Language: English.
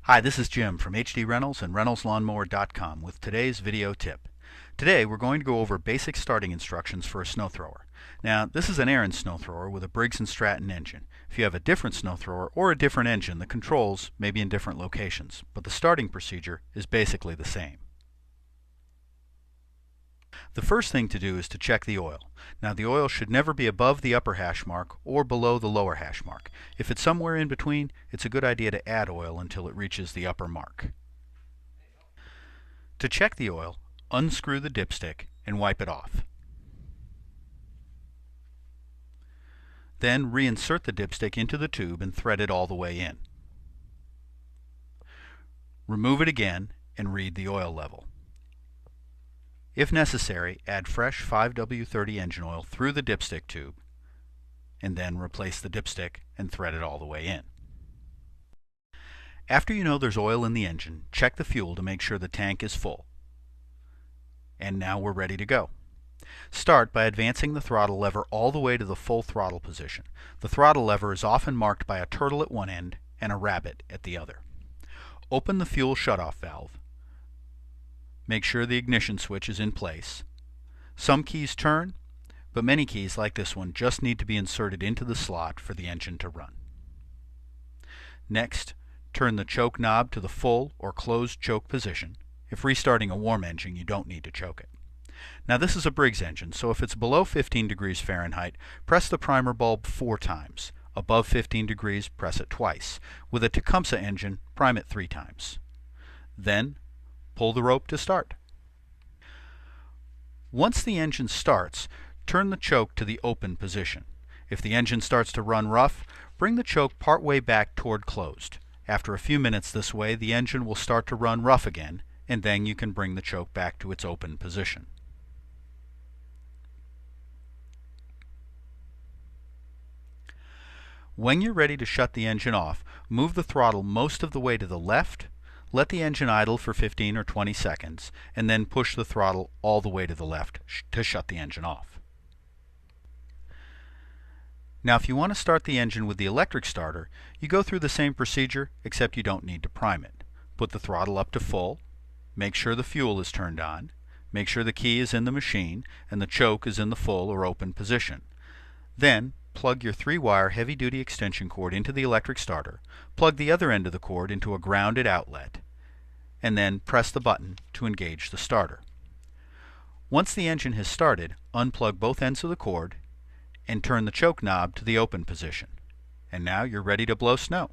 Hi, this is Jim from HD Rentals and ReynoldsLawnmower.com with today's video tip. Today we're going to go over basic starting instructions for a snow thrower. Now this is an Aaron snow thrower with a Briggs Stratton engine. If you have a different snow thrower or a different engine, the controls may be in different locations, but the starting procedure is basically the same. The first thing to do is to check the oil. Now the oil should never be above the upper hash mark or below the lower hash mark. If it's somewhere in between, it's a good idea to add oil until it reaches the upper mark. To check the oil, unscrew the dipstick and wipe it off. Then reinsert the dipstick into the tube and thread it all the way in. Remove it again and read the oil level. If necessary, add fresh 5W30 engine oil through the dipstick tube and then replace the dipstick and thread it all the way in. After you know there's oil in the engine, check the fuel to make sure the tank is full. And now we're ready to go. Start by advancing the throttle lever all the way to the full throttle position. The throttle lever is often marked by a turtle at one end and a rabbit at the other. Open the fuel shutoff valve. Make sure the ignition switch is in place. Some keys turn, but many keys, like this one, just need to be inserted into the slot for the engine to run. Next, turn the choke knob to the full or closed choke position. If restarting a warm engine, you don't need to choke it. Now this is a Briggs engine, so if it's below 15 degrees Fahrenheit, press the primer bulb 4 times. Above 15 degrees, press it twice. With a Tecumseh engine, prime it 3 times. Then, pull the rope to start. Once the engine starts, turn the choke to the open position. If the engine starts to run rough, bring the choke partway back toward closed. After a few minutes this way, the engine will start to run rough again, and then you can bring the choke back to its open position. When you're ready to shut the engine off, move the throttle most of the way to the left. Let the engine idle for 15 or 20 seconds, and then push the throttle all the way to the left to shut the engine off. Now if you want to start the engine with the electric starter, you go through the same procedure, except you don't need to prime it. Put the throttle up to full, make sure the fuel is turned on, make sure the key is in the machine, and the choke is in the full or open position. Then, plug your 3-wire heavy-duty extension cord into the electric starter, plug the other end of the cord into a grounded outlet, and then press the button to engage the starter. Once the engine has started, unplug both ends of the cord and turn the choke knob to the open position. And now you're ready to blow snow.